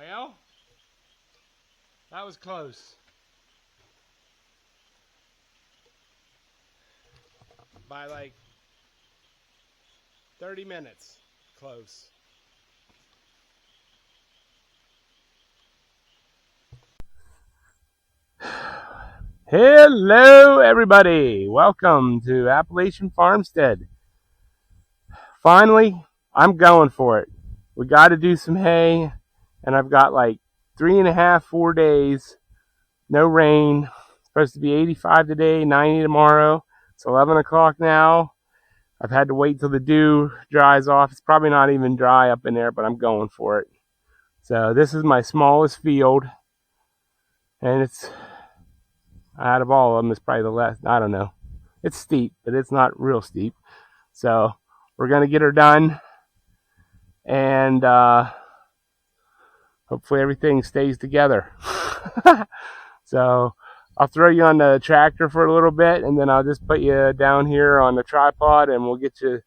Well, that was close. By like 30 minutes. Close. Hello, everybody. Welcome to Appalachian Farmstead. Finally, I'm going for it. We got to do some hay, and I've got like 3.5, 4 days. No rain. It's supposed to be 85 today, 90 tomorrow. It's 11 o'clock now. I've had to wait till the dew dries off. It's probably not even dry up in there, but I'm going for it. So this is my smallest field, and it's, out of all of them, it's probably the last, I don't know. It's steep, but it's not real steep. So we're going to get her done, and hopefully everything stays together. So I'll throw you on the tractor for a little bit, and then I'll just put you down here on the tripod, and we'll get you,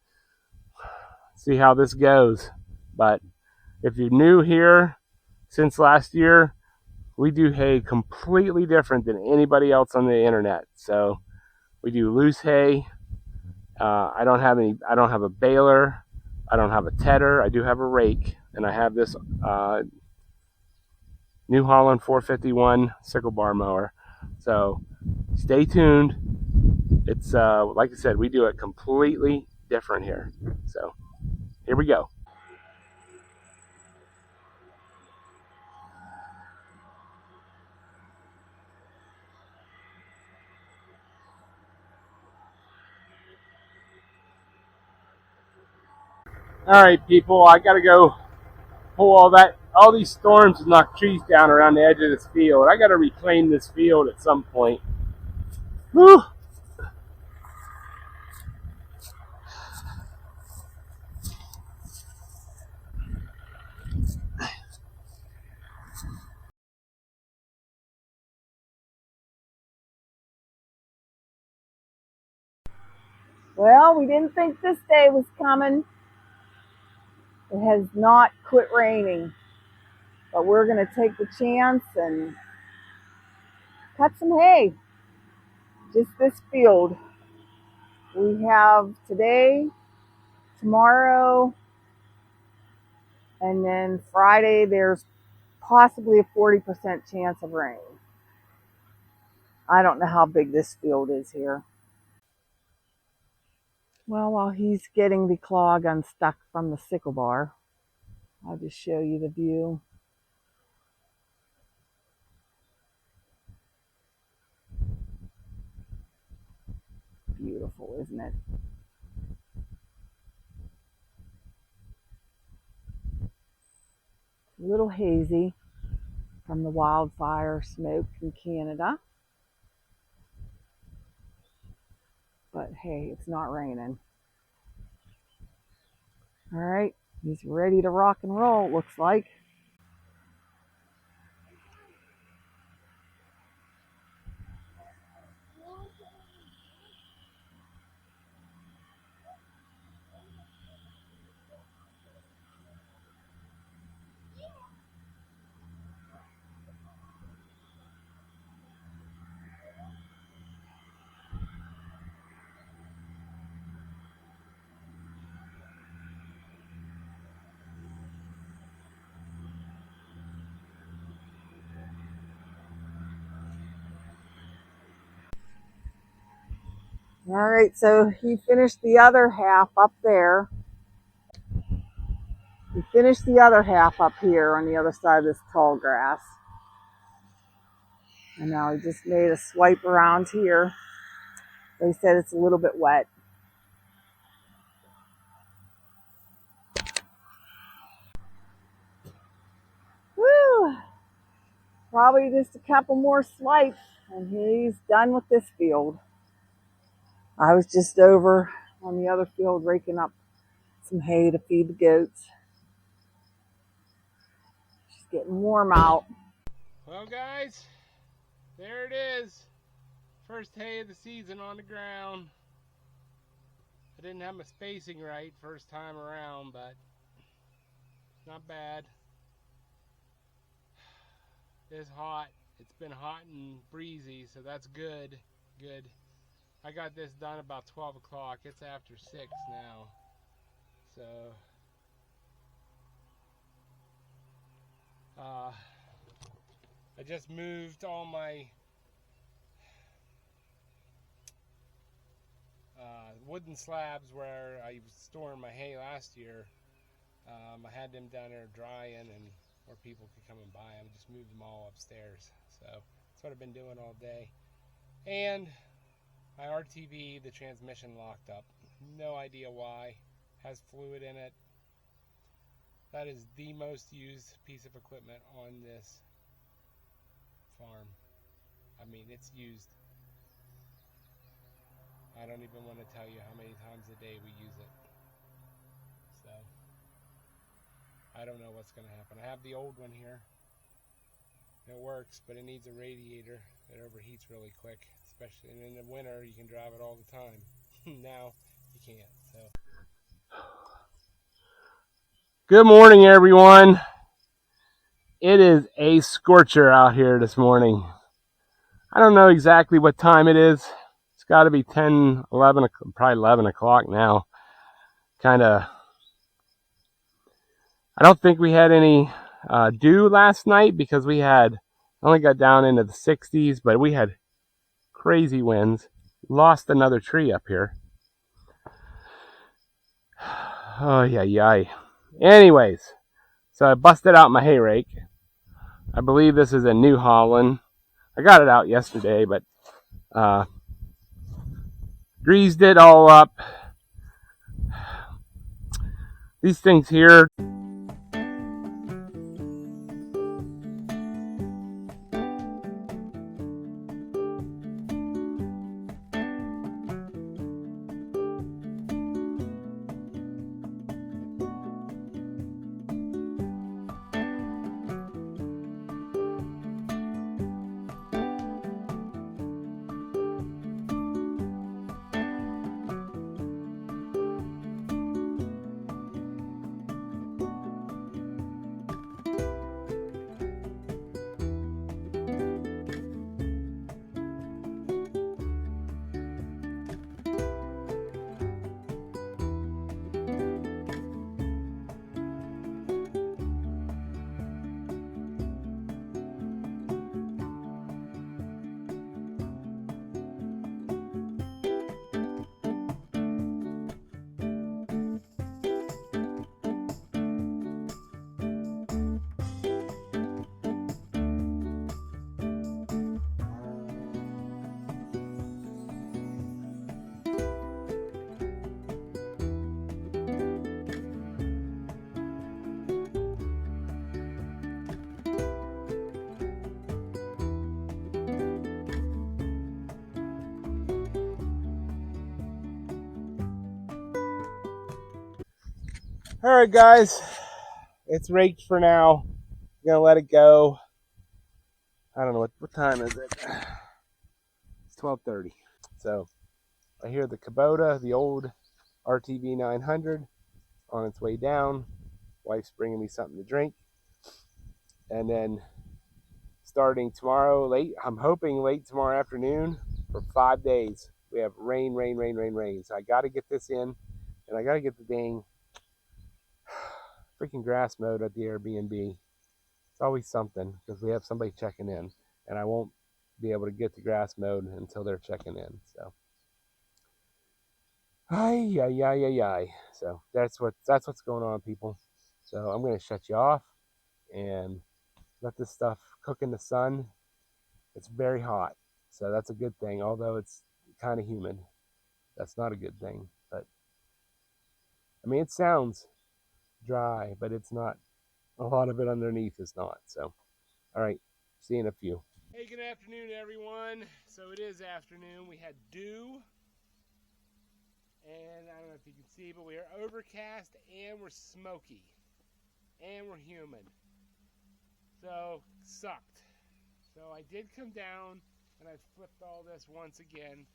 see how this goes. But if you're new here since last year, we do hay completely different than anybody else on the internet. So we do loose hay. I don't have a baler. I don't have a tedder. I do have a rake, and I have this New Holland 451 sickle bar mower. So stay tuned. It's like I said, we do it completely different here. So here we go. All right, people, I gotta go pull all these storms and knock trees down around the edge of this field. I gotta reclaim this field at some point. Whew. Well, we didn't think this day was coming. It has not quit raining, but we're going to take the chance and cut some hay. Just this field. We have today, tomorrow, and then Friday there's possibly a 40% chance of rain. I don't know how big this field is here. Well, while he's getting the clog unstuck from the sickle bar, I'll just show you the view. Beautiful, isn't it? A little hazy from the wildfire smoke in Canada. But hey, it's not raining. All right, he's ready to rock and roll, it looks like. All right, so he finished the other half up there. He finished the other half up here on the other side of this tall grass. And now he just made a swipe around here. They said it's a little bit wet. Woo! Probably just a couple more swipes and he's done with this field. I was just over on the other field raking up some hay to feed the goats. It's getting warm out. Well, guys, there it is. First hay of the season on the ground. I didn't have my spacing right first time around, but not bad. It's hot. It's been hot and breezy, so that's good. Good. I got this done about 12 o'clock. It's after 6 now. So, I just moved all my wooden slabs where I was storing my hay last year. I had them down there drying and where people could come and buy them. Just moved them all upstairs. So that's what I've been doing all day. And my RTV, the transmission locked up. No idea why. Has fluid in it. That is the most used piece of equipment on this farm. I mean, it's used. I don't even want to tell you how many times a day we use it. So, I don't know what's going to happen. I have the old one here. It works, but it needs a radiator. It overheats really quick, especially in the winter. You can drive it all the time. Now, you can't. So. Good morning, everyone. It is a scorcher out here this morning. I don't know exactly what time it is. It's got to be 10, 11, probably 11 o'clock now. I don't think we had any dew last night because I only got down into the 60s, but we had crazy winds. Lost another tree up here. Oh, yeah. Anyways, so I busted out my hay rake. I believe this is a New Holland. I got it out yesterday, but greased it all up. These things here. All right, guys, it's raked for now. I'm gonna let it go. I don't know what time is it. It's 12:30. So I hear the Kubota, the old RTV 900, on its way down. Wife's bringing me something to drink, and then starting tomorrow I'm hoping late tomorrow afternoon for 5 days. We have rain. So I got to get this in, and I got to get the dang freaking grass mowed at the Airbnb. It's always something because we have somebody checking in, and I won't be able to get the grass mowed until they're checking in. So, so that's what's going on, people. So I'm gonna shut you off and let this stuff cook in the sun. It's very hot, so that's a good thing. Although it's kind of humid, that's not a good thing. But I mean, it sounds dry, but it's not. A lot of it underneath is not. So, all right, see you in a few. Hey, good afternoon, everyone. So it is afternoon. We had dew, and I don't know if you can see, but we are overcast, and we're smoky, and we're humid. So, sucked. So I did come down, and I flipped all this once again.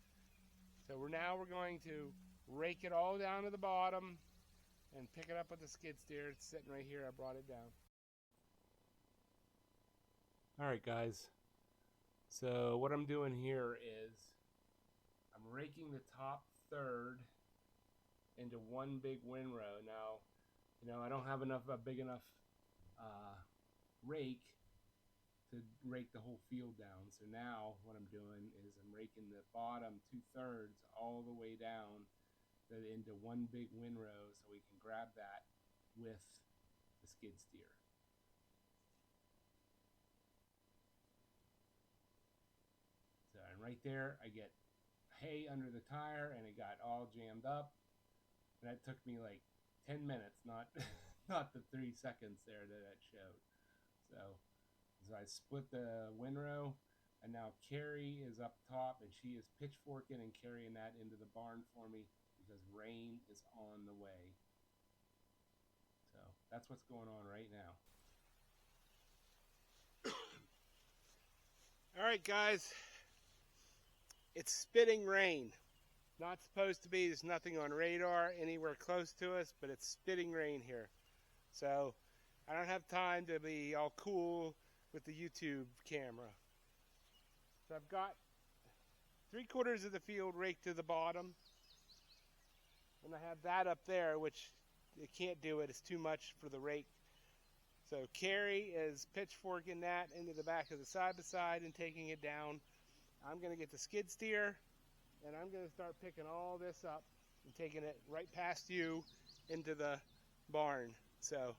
So we're going to rake it all down to the bottom and pick it up with the skid steer. It's sitting right here. I brought it down. Alright guys, so what I'm doing here is I'm raking the top third into one big windrow. Now, I don't have a big enough rake to rake the whole field down. So now what I'm doing is I'm raking the bottom 2/3 all the way down into one big windrow so we can grab that with the skid steer. So, and right there I get hay under the tire and it got all jammed up. And that took me like 10 minutes, not not the 3 seconds there that it showed. So I split the windrow, and now Carrie is up top, and she is pitchforking and carrying that into the barn for me because rain is on the way. So that's what's going on right now. All right, guys, it's spitting rain. Not supposed to be. There's nothing on radar anywhere close to us, but it's spitting rain here. So I don't have time to be all cool with the YouTube camera. So I've got 3/4 of the field raked to the bottom. And I have that up there, which it can't do it. It's too much for the rake. So Carrie is pitchforking that into the back of the side-by-side and taking it down. I'm going to get the skid steer, and I'm going to start picking all this up and taking it right past you into the barn. So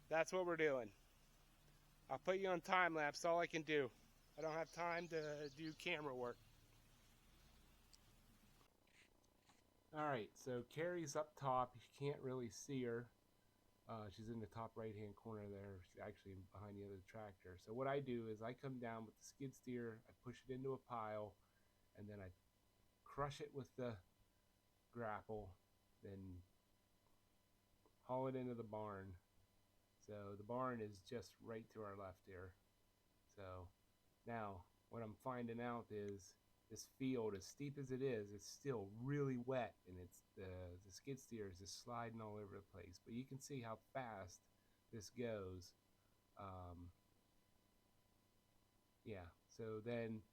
that's what we're doing. I'll put you on time lapse, all I can do. I don't have time to do camera work. Alright, so Carrie's up top. You can't really see her. She's in the top right hand corner there. She's actually behind the other tractor. So what I do is I come down with the skid steer, I push it into a pile, and then I crush it with the grapple, then haul it into the barn. So the barn is just right to our left here. So now what I'm finding out is this field, as steep as it is, it's still really wet, and it's the skid steer is just sliding all over the place. But you can see how fast this goes. Yeah. So then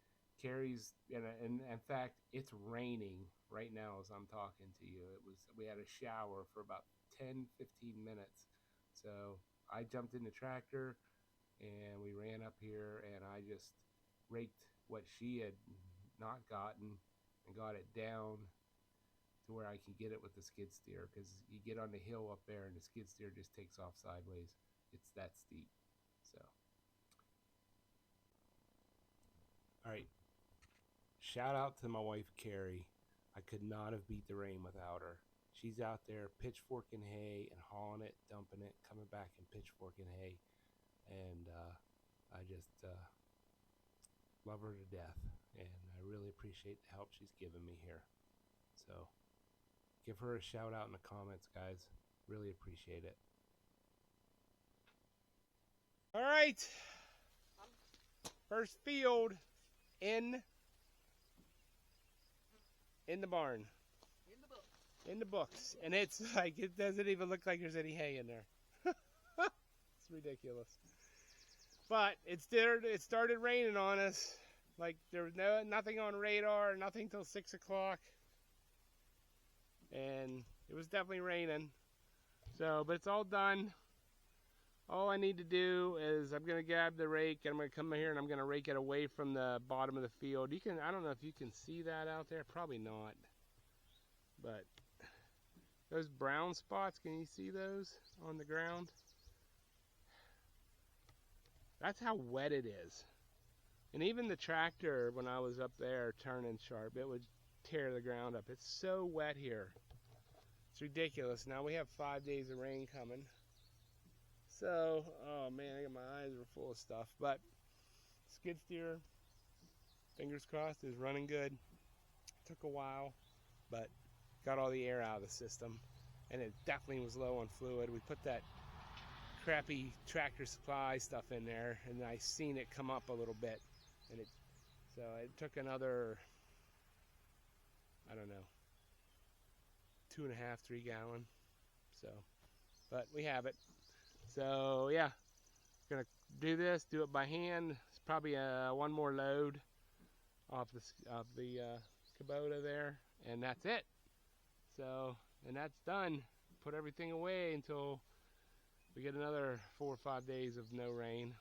Carrie's, and in fact, it's raining right now as I'm talking to you. We had a shower for about 10-15 minutes. So I jumped in the tractor and we ran up here, and I just raked what she had not gotten and got it down to where I can get it with the skid steer, because you get on the hill up there and the skid steer just takes off sideways. It's that steep. So all right, shout out to my wife Carrie. I could not have beat the rain without her. She's out there pitchforking hay and hauling it, dumping it, coming back and pitchforking hay, and I just love her to death, and I really appreciate the help she's given me here. So give her a shout out in the comments, guys. Really appreciate it. All right, first field in the barn. In the books. And it's like, it doesn't even look like there's any hay in there. It's ridiculous. But it started raining on us. Like, there was nothing on radar, nothing till 6 o'clock. And it was definitely raining. So, but it's all done. All I need to do is I'm going to grab the rake, and I'm going to come here and I'm going to rake it away from the bottom of the field. I don't know if you can see that out there. Probably not. But those brown spots, can you see those on the ground? That's how wet it is. And even the tractor, when I was up there turning sharp, it would tear the ground up. It's so wet here. It's ridiculous. Now we have 5 days of rain coming. So, oh man, my eyes are full of stuff. But skid steer, fingers crossed, is running good. Took a while, but got all the air out of the system. And it definitely was low on fluid. We put that crappy Tractor Supply stuff in there, and I seen it come up a little bit. And so it took another, I don't know, 2.5, 3 gallon. So, but we have it. So yeah, gonna do it by hand. It's probably one more load off the Kubota there, and that's it. So, and that's done. Put everything away until we get another 4 or 5 days of no rain.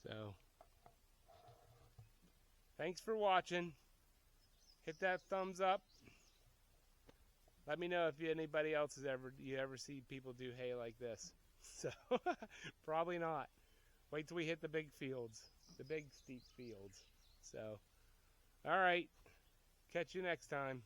So, thanks for watching. Hit that thumbs up. Let me know if anybody else you ever see people do hay like this. So, probably not. Wait till we hit the big fields, the big steep fields. So, all right. Catch you next time.